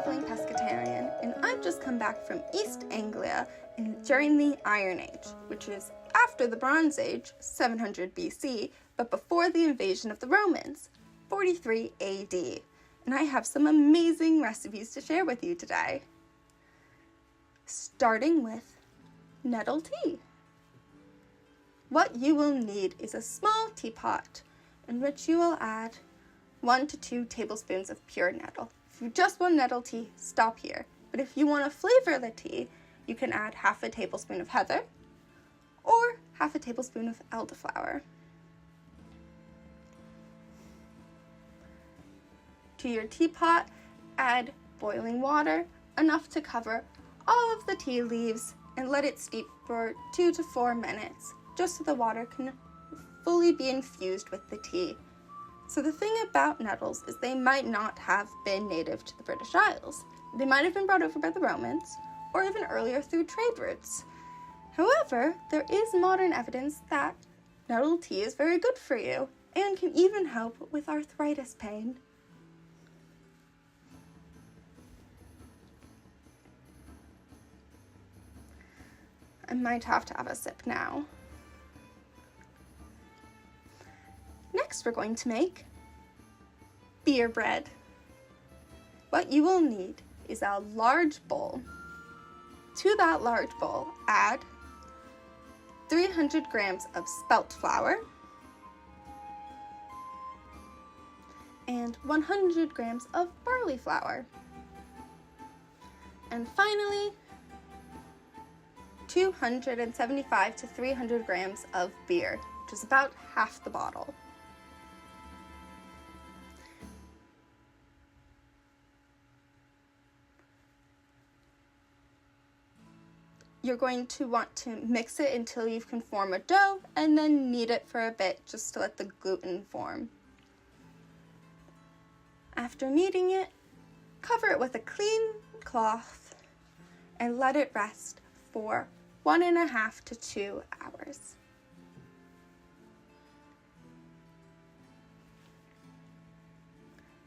traveling pescatarian, and I've just come back from East Anglia during the Iron Age, which is after the Bronze Age, 700 BC, but before the invasion of the Romans, 43 AD. And I have some amazing recipes to share with you today. Starting with nettle tea. What you will need is a small teapot in which you will add 1 to 2 tablespoons of pure nettle. If you just want nettle tea, stop here. But if you want to flavor the tea, you can add half a tablespoon of heather or half a tablespoon of elderflower. To your teapot, add boiling water, enough to cover all of the tea leaves, and let it steep for 2 to 4 minutes, just so the water can fully be infused with the tea. So the thing about nettles is they might not have been native to the British Isles. They might have been brought over by the Romans, or even earlier through trade routes. However, there is modern evidence that nettle tea is very good for you and can even help with arthritis pain. I might have to have a sip now. Next, we're going to make beer bread. What you will need is a large bowl. To that large bowl, add 300 grams of spelt flour and 100 grams of barley flour. And finally, 275 to 300 grams of beer, which is about half the bottle. You're going to want to mix it until you can form a dough and then knead it for a bit just to let the gluten form. After kneading it, cover it with a clean cloth and let it rest for 1.5 to 2 hours.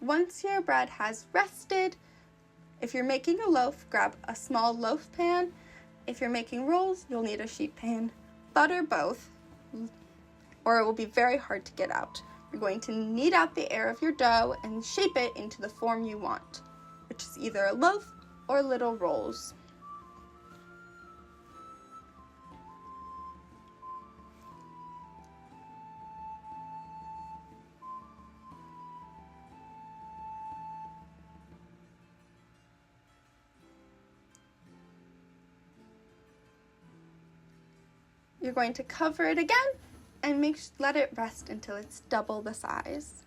Once your bread has rested, if you're making a loaf, grab a small loaf pan. If you're making rolls, you'll need a sheet pan. Butter both, or it will be very hard to get out. You're going to knead out the air of your dough and shape it into the form you want, which is either a loaf or little rolls. You're going to cover it again and let it rest until it's double the size.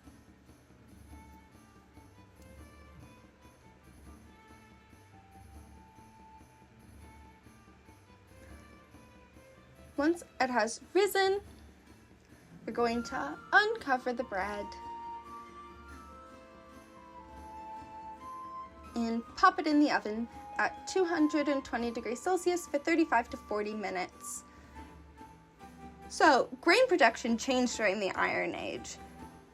Once it has risen, you're going to uncover the bread and pop it in the oven at 220 degrees Celsius for 35 to 40 minutes. So, grain production changed during the Iron Age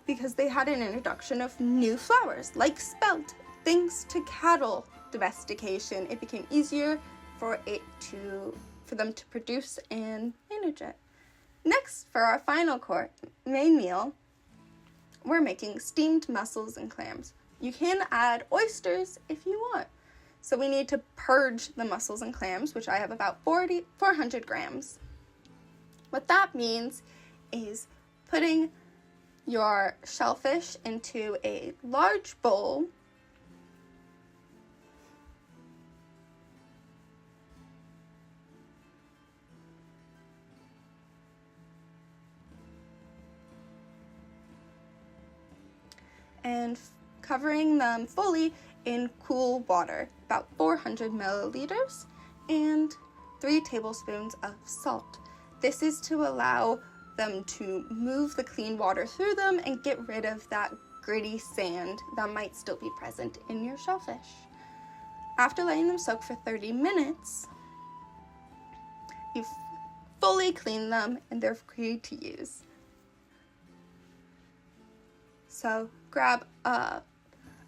because they had an introduction of new flours, like spelt. Thanks to cattle domestication, it became easier for them to produce and manage it. Next, for our final main meal, we're making steamed mussels and clams. You can add oysters if you want. So we need to purge the mussels and clams, which I have about 400 grams. What that means is putting your shellfish into a large bowl and covering them fully in cool water, about 400 milliliters, and 3 tablespoons of salt. This is to allow them to move the clean water through them and get rid of that gritty sand that might still be present in your shellfish. After letting them soak for 30 minutes, you've fully cleaned them and they're free to use. So grab a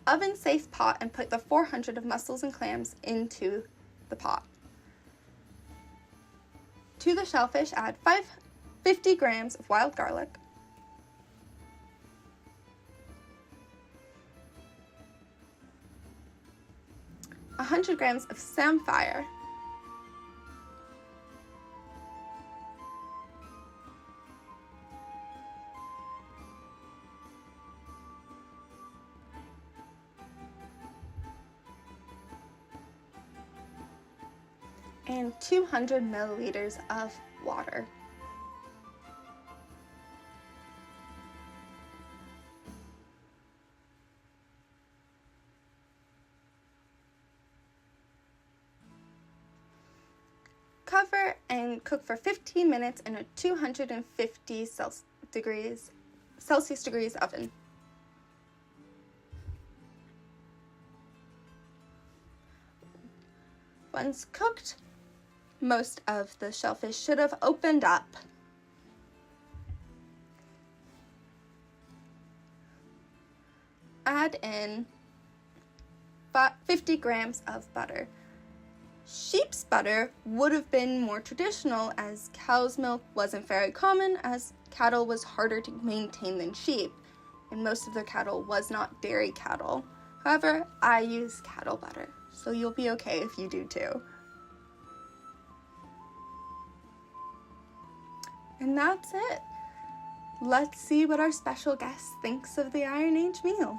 oven-safe pot and put the 400 of mussels and clams into the pot. To the shellfish, add 50 grams of wild garlic, 100 grams of samphire, and 200 milliliters of water. Cover and cook for 15 minutes in a 250 Celsius degrees oven. Once cooked, most of the shellfish should have opened up. Add in 50 grams of butter. Sheep's butter would have been more traditional, as cow's milk wasn't very common, as cattle was harder to maintain than sheep, and most of their cattle was not dairy cattle. However, I use cattle butter, so you'll be okay if you do too. And that's it. Let's see what our special guest thinks of the Iron Age meal.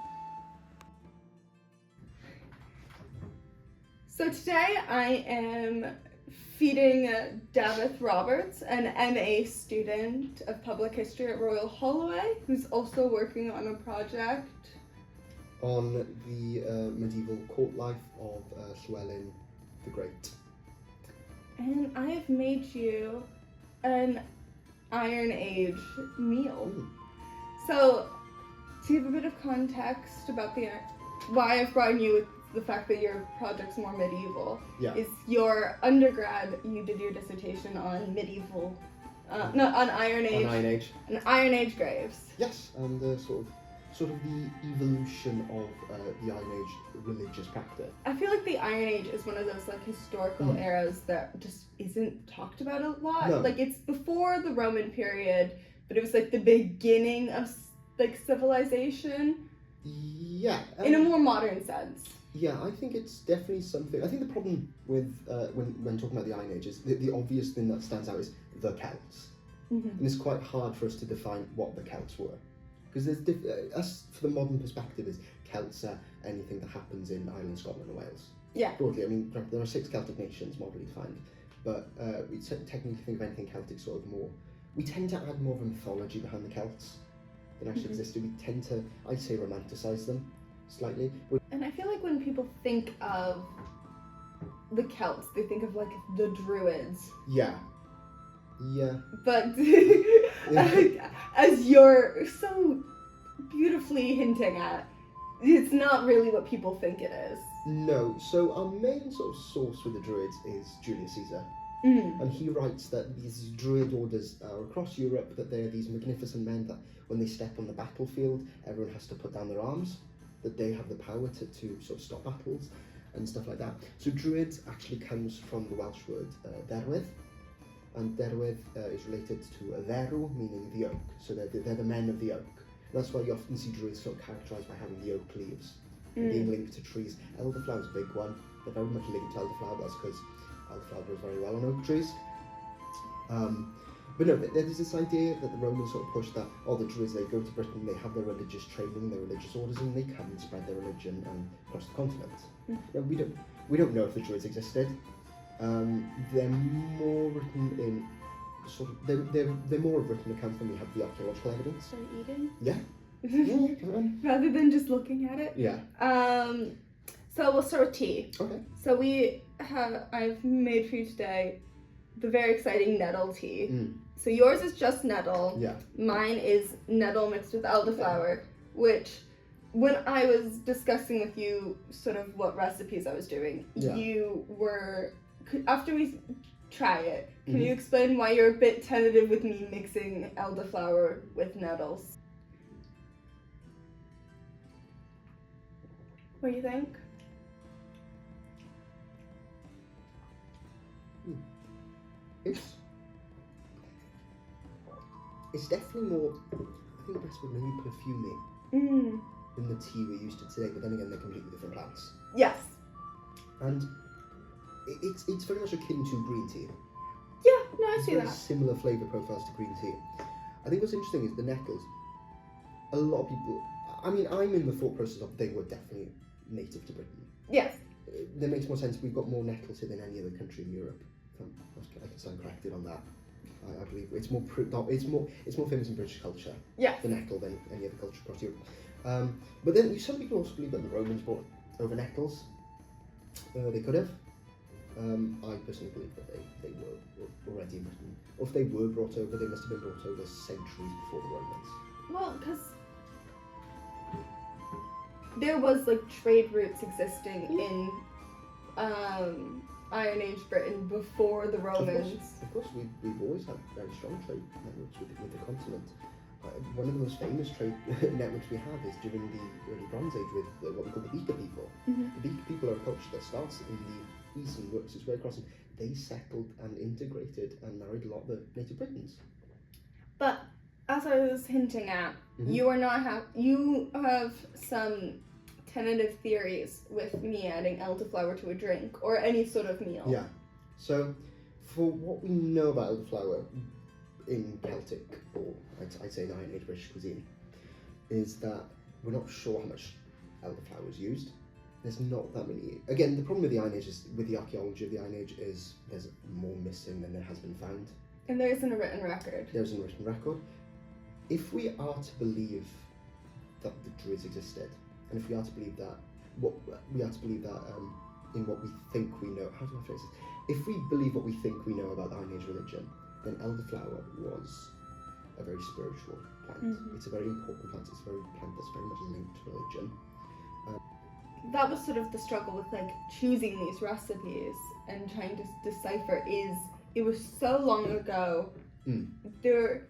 So today I am feeding Dafydd Roberts, an MA student of public history at Royal Holloway, who's also working on a project on the medieval court life of Llywelyn the Great. And I have made you an Iron Age meal. Ooh. So, to give a bit of context about why I've brought you the fact that your project's more medieval, is your undergrad, you did your dissertation on medieval, on Iron Age. On Iron Age. And Iron Age graves. Yes, and sort of the evolution of the Iron Age religious practice. I feel like the Iron Age is one of those like historical eras that just isn't talked about a lot. No. Like it's before the Roman period, but it was like the beginning of like civilization. Yeah. In a more modern sense. Yeah, I think it's definitely something. I think the problem with when talking about the Iron Age is the obvious thing that stands out is the Celts, and it's quite hard for us to define what the Celts were, because there's us for the modern perspective is Celts are anything that happens in Ireland, Scotland, and Wales. Yeah. Broadly, I mean there are 6 Celtic nations moderately defined, but we technically think of anything Celtic sort of more. We tend to add more of a mythology behind the Celts than actually existed. We tend to, I'd say, romanticize them slightly. And I feel like when people think of the Celts, they think of like the Druids. Yeah. But as you're so beautifully hinting at, it's not really what people think it is. No. So our main sort of source with the Druids is Julius Caesar. And he writes that these Druid orders are across Europe, that they're these magnificent men that when they step on the battlefield, everyone has to put down their arms, that they have the power to sort of stop battles and stuff like that. So Druids actually comes from the Welsh word derwydd, and derwydd is related to dderw, meaning the oak. So they're the men of the oak. And that's why you often see Druids sort of characterised by having the oak leaves, and being linked to trees. Elderflower's a big one. They're very much linked to elderflower. That's because elderflower grows very well on oak trees. But no, there's this idea that the Romans sort of pushed that, the Druids, they go to Britain, they have their religious training, their religious orders, and they come and spread their religion across the continent. Now, we don't know if the Druids existed. They're more written in sort of they're more of written accounts than we have the archaeological evidence. Start eating? Yeah. Rather than just looking at it. Yeah. So we'll start with tea. Okay. So I've made for you today the very exciting nettle tea. So yours is just nettle. Yeah. Mine is nettle mixed with elderflower, which when I was discussing with you sort of what recipes I was doing, you were, after we try it, can you explain why you're a bit tentative with me mixing elderflower with nettles? What do you think? It's definitely more, I think the best word maybe perfumey than the tea we're used to today, but then again they're completely different plants. Yes. And it's very much akin to green tea. Yeah, no, I see very that. Similar flavour profiles to green tea. I think what's interesting is the nettles. A lot of people, I mean, I'm in the thought process of they were definitely native to Britain. Yes. That makes more sense. We've got more nettles here than any other country in Europe. I can stand corrected on that. I believe it's more famous in British culture. Yes. The nettle than any other culture across Europe. But then some people also believe that the Romans brought over nettles. They could have. I personally believe that they were already in Britain. Or if they were brought over, they must have been brought over centuries before the Romans. Well, because there was like trade routes existing in Iron Age Britain before the Romans. Of course, we've always had very strong trade networks with the continent. One of the most famous trade networks we have is during the early Bronze Age with what we call the Beaker people. The Beaker people are a culture that starts in the east and works its way across, and they settled and integrated and married a lot of the native Britons. But as I was hinting at, you have some tentative theories with me adding elderflower to a drink or any sort of meal. Yeah. So, for what we know about elderflower in Celtic, or I'd say in Iron Age British cuisine, is that we're not sure how much elderflower is used. There's not that many. Again, the problem with the Iron Age is, with the archaeology of the Iron Age, is there's more missing than there has been found. And there isn't a written record. There isn't a written record. If we are to believe that the Druids existed, and if we are to believe that, in what we think we know, how do I phrase this? If we believe what we think we know about the Iron Age religion, then elderflower was a very spiritual plant. It's a very important plant. It's a very plant that's very much linked to religion. That was sort of the struggle with like choosing these recipes and trying to decipher. It was so long ago. There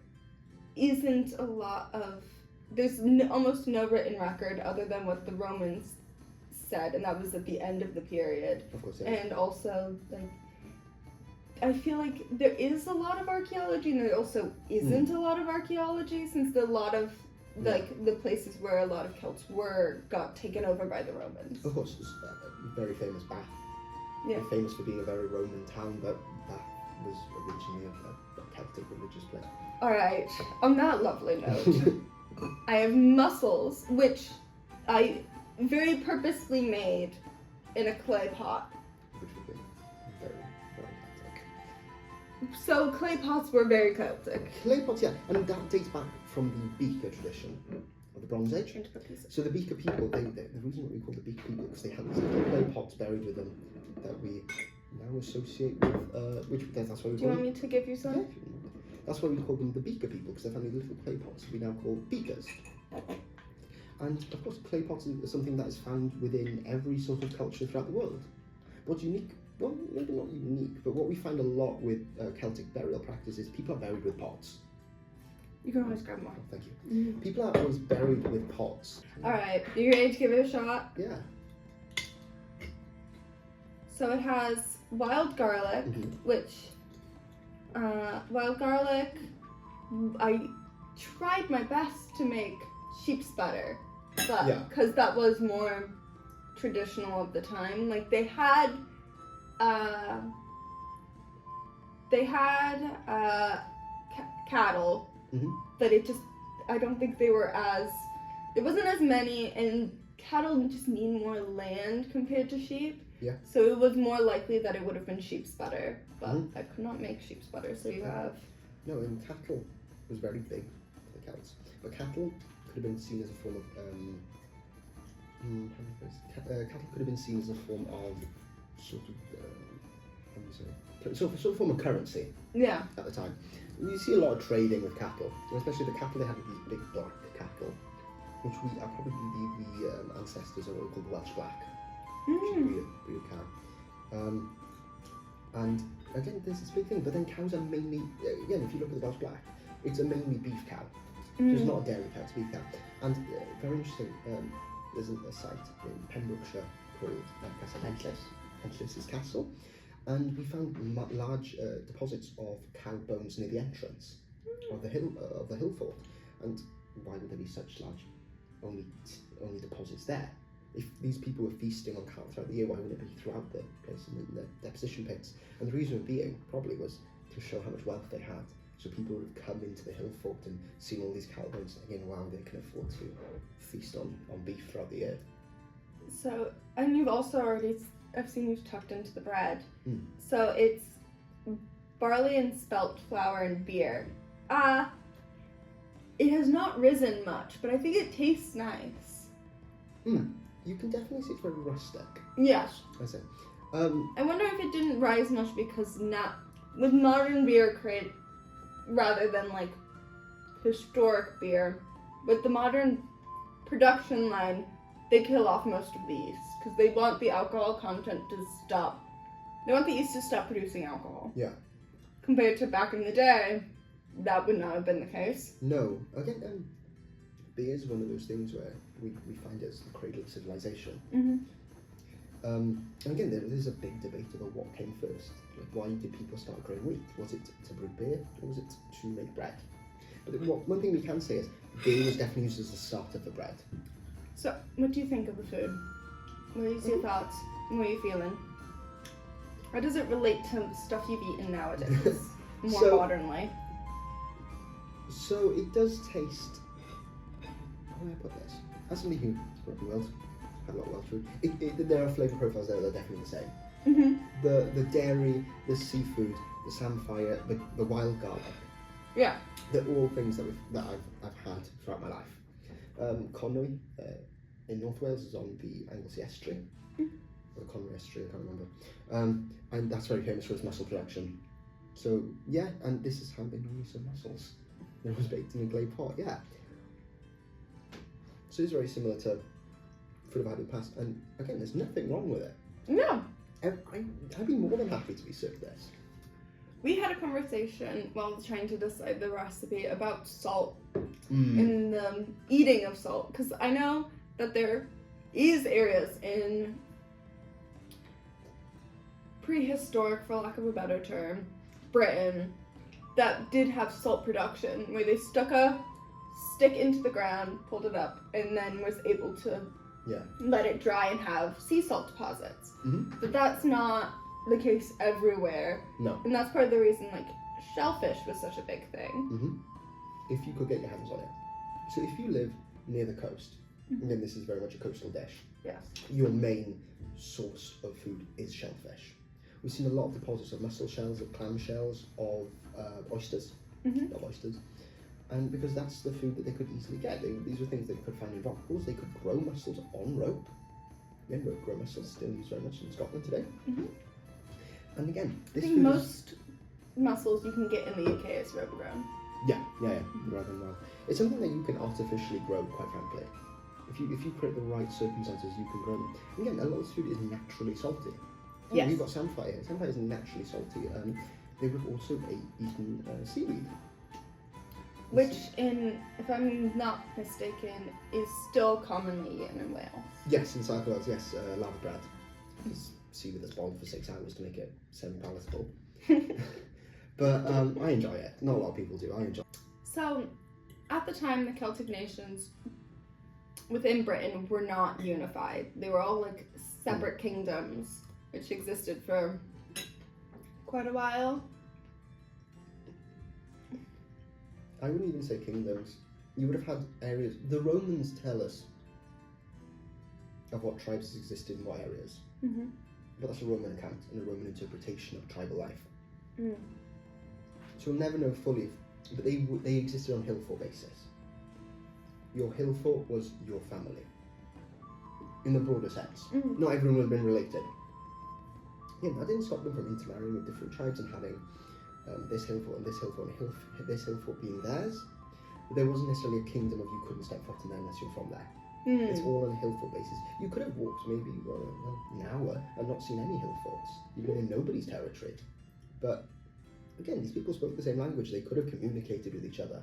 isn't a lot of. There's almost no written record other than what the Romans said, and that was at the end of the period. Of course, yeah. And also, like, I feel like there is a lot of archaeology, and there also isn't a lot of archaeology, since a lot of the places where a lot of Celts got taken over by the Romans. Of course, it's very famous Bath. Yeah. Famous for being a very Roman town, but Bath was originally a Celtic religious place. Alright, on that lovely note, I have mussels, which I very purposely made in a clay pot. Which would be very, very Celtic. So clay pots were very Celtic. Clay pots, yeah, and that dates back from the Beaker tradition of the Bronze Age. So the Beaker people, the reason that we call the Beaker people is because they had these little clay pots buried with them that we now associate with, that's why we call them. Do you want me to give you some? Yeah. That's why we call them the Beaker people, because they found these little clay pots we now call beakers. And of course, clay pots is something that is found within every sort of culture throughout the world. What's unique, well, maybe not unique, but what we find a lot with Celtic burial practice is people are buried with pots. You can always grab more. Oh, thank you. People are always buried with pots. Alright, are you ready to give it a shot? Yeah. So it has wild garlic, which, wild garlic, I tried my best to make sheep's butter, but because that was more traditional of the time. Like they had cattle, but I don't think they were there wasn't as many, and cattle just need more land compared to sheep. Yeah. So it was more likely that it would have been sheep's butter, but I could not make sheep's butter, so you have... No, and cattle was very big for the Celts, but cattle could have been seen as a form of cattle could have been seen as a form of sort of form of currency. Yeah. At the time, you see a lot of trading with cattle, and especially the cattle they had these big black cattle, which we are probably the ancestors of what we call the Welsh Black, which is a breed of cow. And again, there's this big thing, but then cows are mainly, again, if you look at the Welsh Black, it's a mainly beef cow. So it's not a dairy cow, it's a beef cow. And very interesting, there's a site in Pembrokeshire called Castle Henllys's Castle, and we found large deposits of cow bones near the entrance of the hill fort. And why would there be such large only deposits there? If these people were feasting on cattle throughout the year, why wouldn't it be throughout the place in the deposition pits? And the reason being probably was to show how much wealth they had. So people would have come into the hill fort and seen all these cattle bones and again, wow, they can afford to feast on beef throughout the year. So, and you've also I've seen you've tucked into the bread. So it's barley and spelt flour and beer. It has not risen much, but I think it tastes nice. You can definitely see it's very rustic. Yes. I see. I wonder if it didn't rise much because with modern beer rather than like historic beer, with the modern production line, they kill off most of the yeast because they want the alcohol content to stop. They want the yeast to stop producing alcohol. Yeah. Compared to back in the day, that would not have been the case. No. Again, beer is one of those things where we find it as the cradle of civilization. And again, there's a big debate about what came first. Like, why did people start growing wheat? Was it to brew beer, or was it to make bread? But one thing we can say is beer was definitely used as the start of the bread. So, what do you think of the food? What are your thoughts? What are you feeling? How does it relate to stuff you've eaten nowadays, more modernly? So it does taste. How do I put this? As somebody who grew up in Wales, had a lot of Welsh food, there are flavour profiles there that are definitely the same. The dairy, the seafood, the samphire, the wild garlic. Yeah. They're all things that I've had throughout my life. Conwy in North Wales is on the Anglesey Estuary, or the Conwy Estuary, I can't remember. And that's very famous for its mussel production. So yeah, and this is ham in some mussels. It was baked in a clay pot, yeah. So it's very similar to food I've had in the past, and again, there's nothing wrong with it. No. I'd be more than happy to be served this. We had a conversation while trying to decide the recipe about salt and the eating of salt, because I know that there is areas in prehistoric, for lack of a better term, Britain that did have salt production, where they stuck a stick into the ground, pulled it up, and then was able to let it dry and have sea salt deposits. But that's not the case everywhere. No. And that's part of the reason, like, shellfish was such a big thing. If you could get your hands on it. So if you live near the coast, and then this is very much a coastal dish, yes, your main source of food is shellfish. We've seen a lot of deposits of mussel shells, of clam shells, of oysters, and because that's the food that they could easily get. These were things they could find in rock pools. They could grow mussels on rope. Rope grow mussels still used very much in Scotland today. And again, this I think most mussels you can get in the UK is rope grown. Yeah, rather than wild. It's something that you can artificially grow, quite frankly. If you create the right circumstances, you can grow them. And again, a lot of this food is naturally salty. Yes. We've got samphire here. Samphire is naturally salty. They would have also eaten seaweed. Which, if I'm not mistaken, is still commonly eaten in Wales. Yes, in South Wales, yes, lava bread. It's seaweed that's boiled for 6 hours to make it semi-palatable. But I enjoy it. Not a lot of people do. I enjoy it. So, at the time, the Celtic nations within Britain were not unified. They were all like separate kingdoms, which existed for quite a while. I wouldn't even say kingdoms. You would have had areas. The Romans tell us of what tribes existed in what areas. But that's a Roman account and a Roman interpretation of tribal life. So we'll never know fully, but they existed on hill fort basis. Your hill fort was your family, in the broader sense. Not everyone would have been related. Yeah, that didn't stop them from intermarrying with different tribes and having this hill fort and this hill fort and this hill fort being theirs. But there wasn't necessarily a kingdom of you couldn't step foot in there unless you're from there. It's all on a hill fort basis. You could have walked maybe an hour and not seen any hill forts. You've been in nobody's territory. But again, these people spoke the same language. They could have communicated with each other.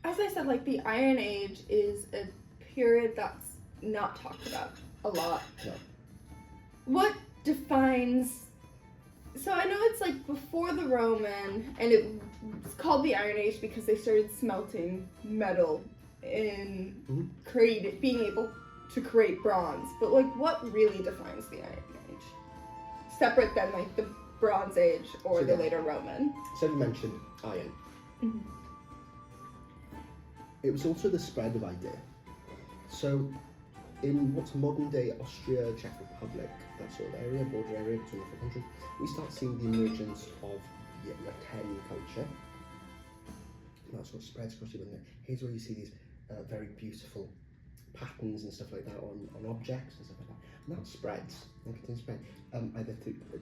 As I said, like, the Iron Age is a period that's not talked about a lot. No. What defines... So I know it's like before the Roman, and it's called the Iron Age because they started smelting metal and being able to create bronze. But like, what really defines the Iron Age? Separate than like the Bronze Age or the later Roman. So you mentioned iron. Mm-hmm. It was also the spread of idea. So in what's modern day Austria, Czech Republic, that sort of area, border area between the two countries, we start seeing the emergence of the Latin culture. And that sort of spreads across Europe. Here's where you see these very beautiful patterns and stuff like that on objects and stuff like that. And that spreads and continues to spread, either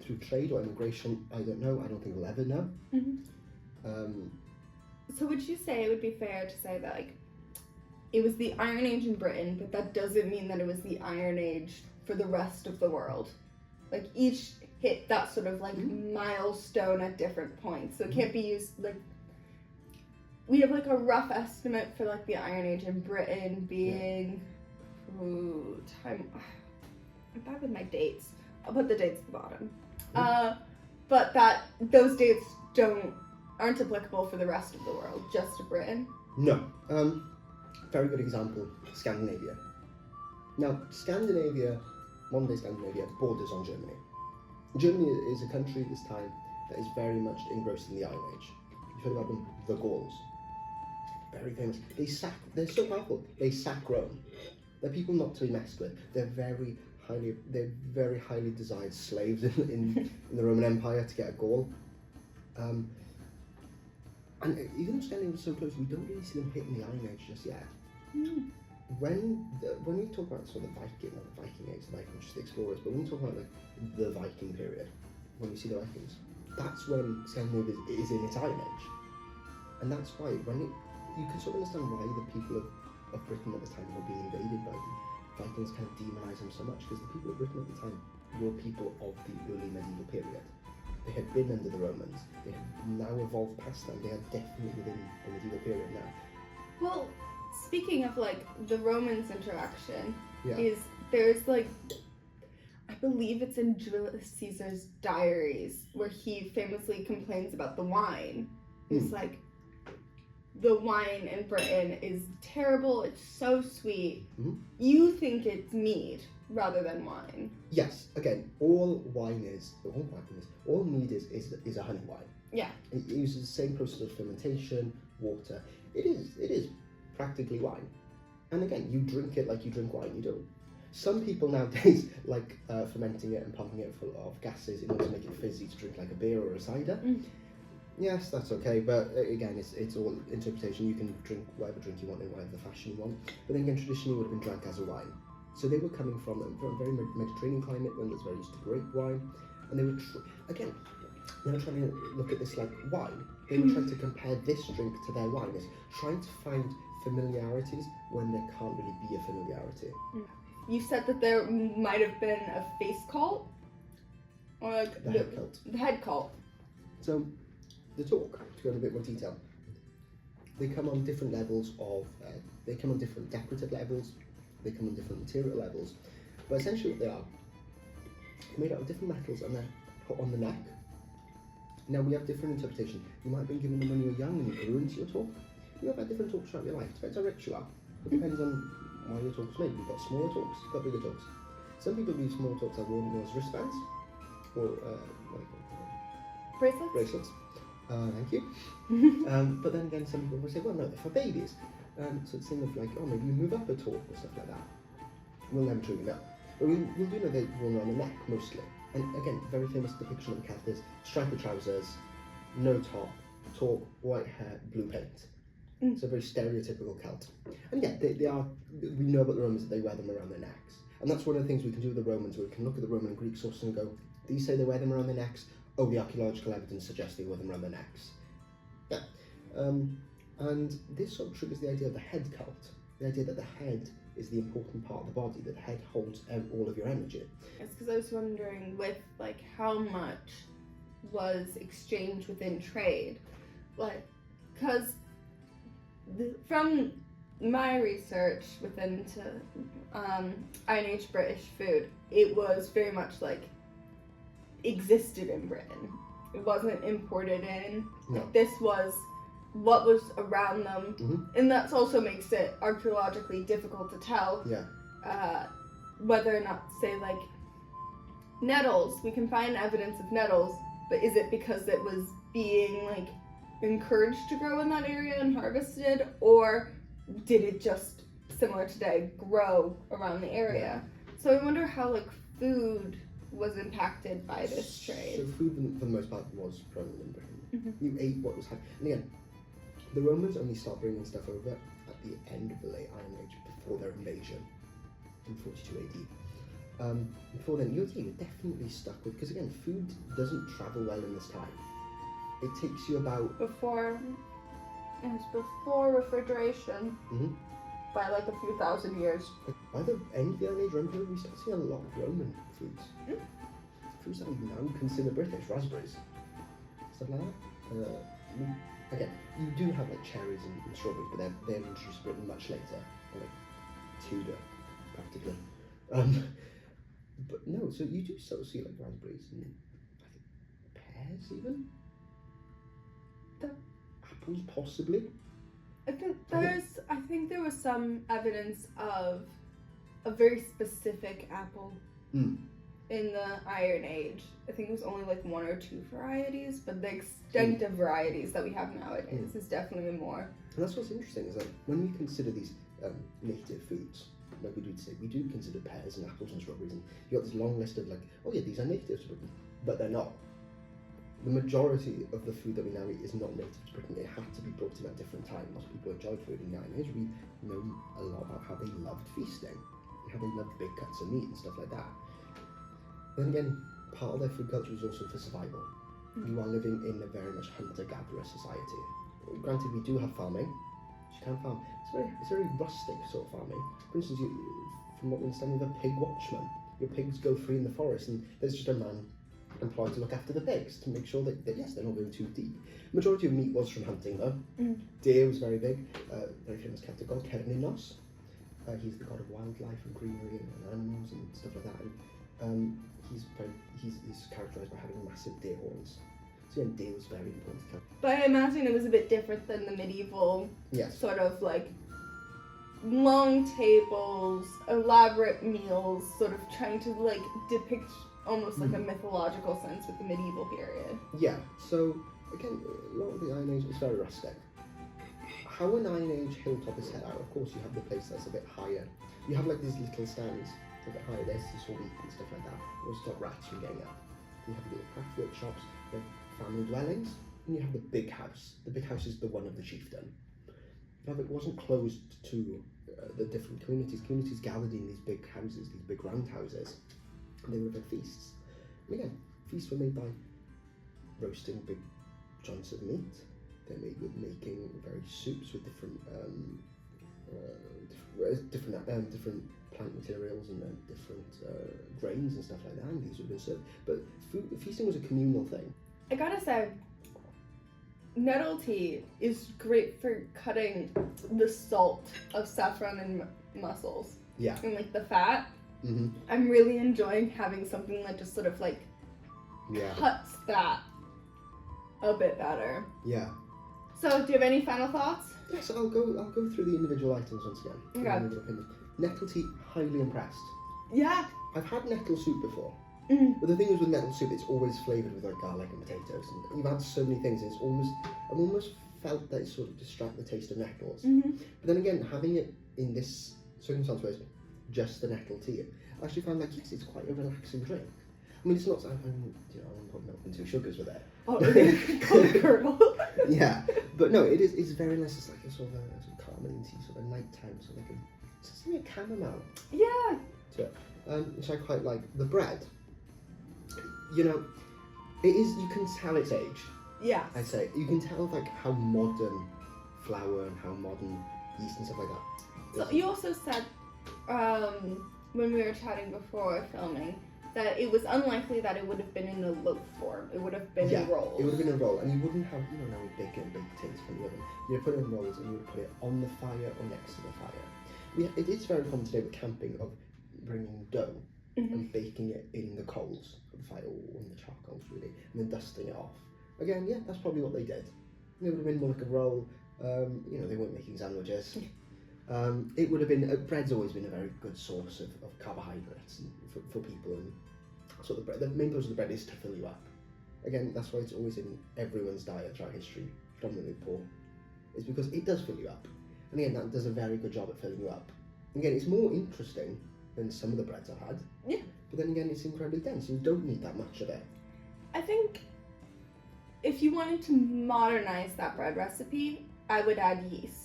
through trade or immigration. I don't know. I don't think we'll ever know. Mm-hmm. So would you say it would be fair to say that like it was the Iron Age in Britain, but that doesn't mean that it was the Iron Age for the rest of the world? Like each hit that sort of like milestone at different points. So it can't be used like, we have like a rough estimate for like the Iron Age in Britain being, I'm bad with my dates. I'll put the dates at the bottom. But that those dates aren't applicable for the rest of the world, just to Britain. No. Very good example, Scandinavia. Now, Scandinavia, modern day Scandinavia, borders on Germany. Germany is a country at this time that is very much engrossed in the Iron Age. You've heard about them, the Gauls. Very famous. They're so powerful, they sack Rome. They're people not to be messed with. They're very highly desired slaves in the Roman Empire to get a Gaul. And even though Scandinavia was so close, we don't really see them hitting the Iron Age just yet. When we talk about sort of the Viking Age, the Vikings, just the explorers, but when we talk about like the Viking period, when we see the Vikings, that's when Scandinavia is in its Iron Age, and that's why you can sort of understand why the people of Britain at the time were being invaded by the Vikings, kind of demonize them so much, because the people of Britain at the time were people of the early medieval period. They had been under the Romans. They had now evolved past them. They are definitely within the medieval period now. Well, speaking of like the Romans interaction, Yeah. there's like, I believe it's in Julius Caesar's diaries where he famously complains about the wine. He's like, the wine in Britain is terrible. It's so sweet. Mm-hmm. You think it's mead rather than wine. Yes. Again, all mead is a honey wine. Yeah. It uses the same process of fermentation, water. It is practically wine. And again, you drink it like you drink wine. You don't. Some people nowadays like fermenting it and pumping it full of gases in order to make it fizzy to drink like a beer or a cider. Yes, that's okay, but again, it's all interpretation. You can drink whatever drink you want in whatever fashion you want. But then again, traditionally it would have been drank as a wine. So they were coming from a very Mediterranean climate, one that's very used to grape wine, and they were they were trying to look at this like wine. They were trying to compare this drink to their wine. It's trying to find familiarities when there can't really be a familiarity. You said that there might have been a face cult, or like The head cult. The head cult. So the talk, to go into a bit more detail, they come on different levels of, they come on different decorative levels, they come on different material levels, but essentially what they are, made out of different metals and they're put on the neck. Now we have different interpretation. You might have been given them when you were young and you grew into your talk. You have had different talks throughout your life. It depends how rich you are. It depends on why your talk's made. You've got smaller talks, you've got bigger talks. Some people use smaller talks that are worn as wristbands, or bracelets. Thank you. But then again, some people will say, well, no, they're for babies. So it's thing of like, oh, maybe you move up a talk or stuff like that. We'll never truly know. But we do know they're worn around the neck mostly. And again, very famous depiction of the Celt is striped trousers, no top, talk, white hair, blue paint. So very stereotypical Celt. And yeah, they are. We know about the Romans that they wear them around their necks. And that's one of the things we can do with the Romans, where we can look at the Roman and Greek sources and go, these say they wear them around their necks. Oh, the archaeological evidence suggests they wear them around their necks. Yeah. And this sort of triggers the idea of the head cult. The idea that the head is the important part of the body, that the head holds all of your energy. It's because I was wondering with like how much was exchanged within trade, like because from my research within Iron Age British food, it was very much like existed in Britain. It wasn't imported in. No. Like, this was what was around them, and that also makes it archaeologically difficult to tell whether or not, say, like nettles. We can find evidence of nettles, but is it because it was being like encouraged to grow in that area and harvested, or did it just, similar today, grow around the area? So I wonder how like food was impacted by this trade. So food, for the most part, was grown in Britain. You ate what was happening. And again, the Romans only start bringing stuff over at the end of the late Iron Age, before their invasion in 42 AD. Before then, you're definitely stuck with, because again, food doesn't travel well in this time. It takes you about... Before refrigeration, by like a few thousand years. By the end of the Iron Age Roman period, we start seeing a lot of Roman foods. Foods that we now consider British, raspberries, stuff like that. Again, you do have like cherries and strawberries, but they're introduced to Britain much later, like Tudor, practically. But no, so you do sort of see like raspberries and I think pears even. Apples possibly. I think there was some evidence of a very specific apple in the Iron Age. I think it was only like 1 or 2 varieties, but the extent of varieties that we have nowadays is definitely more. And that's what's interesting, is that when we consider these native foods, like we do say, we do consider pears and apples and strawberries, and you got this long list of like, oh yeah, these are native to Britain, but they're not. The majority of the food that we now eat is not native to Britain. It had to be brought in at different times. Lots of people enjoyed food in the Iron Age. We know a lot about how they loved feasting, and how they loved big cuts of meat and stuff like that. Then again, part of their food culture was also for survival. You are living in a very much hunter-gatherer society. Granted, we do have farming. You can farm. It's very rustic sort of farming. For instance, from what we understand, you have a pig watchman. Your pigs go free in the forest, and there's just a man employed to look after the pigs, to make sure that yes, they're not going too deep. Majority of meat was from hunting though. Deer was very big. Very famous Celtic god, Cernunnos. He's the god of wildlife and greenery and animals and stuff like that. And he's characterised by having massive deer horns. So yeah, deer was very important to Celtic. But I imagine it was a bit different than the medieval sort of like long tables, elaborate meals, sort of trying to like depict almost like a mythological sense with the medieval period. Yeah, so again, a lot of the Iron Age is very rustic. How an Iron Age hilltop is set out, of course you have the place that's a bit higher. You have like these little stands a bit higher, there's this whole wheat and stuff like that. It'll stop rats from getting up. You have the craft workshops, you have family dwellings, and you have the big house. The big house is the one of the chieftain. Now, it wasn't closed to the different communities. Communities gathered in these big houses, these big round houses. And they would have feasts. And again, feasts were made by roasting big chunks of meat. They're made with making various soups with different plant materials and different grains and stuff like that. And these would have been served. But feasting was a communal thing. I gotta say, nettle tea is great for cutting the salt of saffron and mussels. Yeah. And like the fat. I'm really enjoying having something that just sort of like cuts that a bit better. Yeah. So, do you have any final thoughts? Yes, I'll go through the individual items once again. Okay. Nettle tea, highly impressed. Yeah. I've had nettle soup before. But the thing is with nettle soup, it's always flavoured with like garlic and potatoes, and you've had so many things. I've almost felt that it sort of distract the taste of nettles. But then again, having it in this circumstance where it's just the nettle tea, I actually found like yes, it's quite a relaxing drink. I mean, it's not. I wouldn't put milk and 2 sugars with it. Oh, curdle. Yeah, but no, it is. It's very nice. It's like a sort of calming tea, sort of nighttime, sort of like it's like a chamomile. Yeah. To it, which I quite like. The bread. You know, it is. You can tell its age. Yeah. I'd say you can tell like how modern flour and how modern yeast and stuff like that. So you also said when we were chatting before filming that it was unlikely that it would have been in a loaf form. It would have been in rolls. It would have been a roll, and you wouldn't have, now we bake things from the oven. You'd put it in rolls, and you would put it on the fire or next to the fire. It is very common today with camping of bringing dough and baking it in the coals of the fire, or on the charcoals really, and then dusting it off. Again, that's probably what they did. It would have been more like a roll. They weren't making sandwiches. It would have been, bread's always been a very good source of carbohydrates for people, and so the main purpose of the bread is to fill you up. Again, that's why it's always in everyone's diet throughout history, predominantly poor, is because it does fill you up. And again, that does a very good job at filling you up. Again, it's more interesting than some of the breads I've had. Yeah. But then again, it's incredibly dense, and you don't need that much of it. I think if you wanted to modernize that bread recipe, I would add yeast.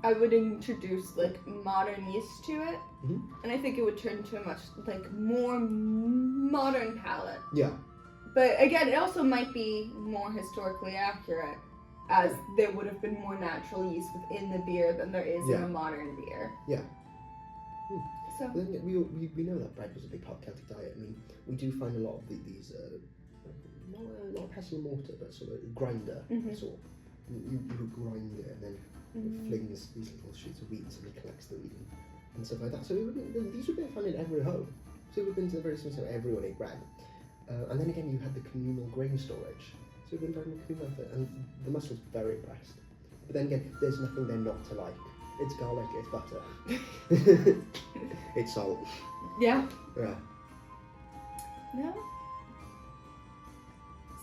I would introduce modern yeast to it, and I think it would turn to a much more modern palate. Yeah. But again, it also might be more historically accurate, as there would have been more natural yeast within the beer than there is in a modern beer. Yeah. So but then we know that bread was a big part of Celtic diet. I mean, we do find a lot of these not a pestle and mortar, but sort of grinder sort. You grind it and then it flings these little shoots of wheat, and it collects the wheat and stuff like that. So these would be found in every home. So it would have been to the very same time everyone ate bread. And then again, you had the communal grain storage. So it would have been very much communal effort, and the muscles very impressed. But then again, there's nothing there not to like. It's garlic, it's butter, it's salt. Yeah. Yeah. No.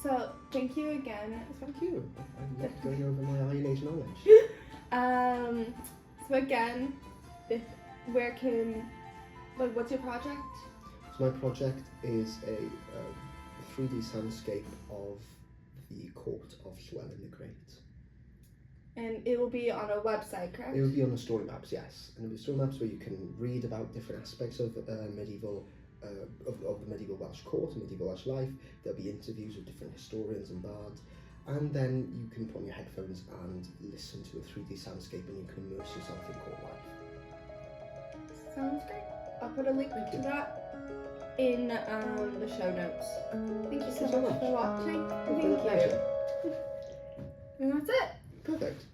So thank you again. Thank you. I love going over my Iron Age knowledge. So again, what's your project? So my project is a 3D soundscape of the court of Llywelyn the Great. And it will be on a website, correct? It will be on the story maps, yes. And it will be story maps where you can read about different aspects of medieval of the medieval Welsh court and medieval Welsh life. There'll be interviews with different historians and bards, and then you can put on your headphones and listen to a 3D soundscape, and you can immerse yourself in court life. Sounds great. I'll put a link to that in the show notes. Thank you so much for watching. Thank you. And that's it. Perfect.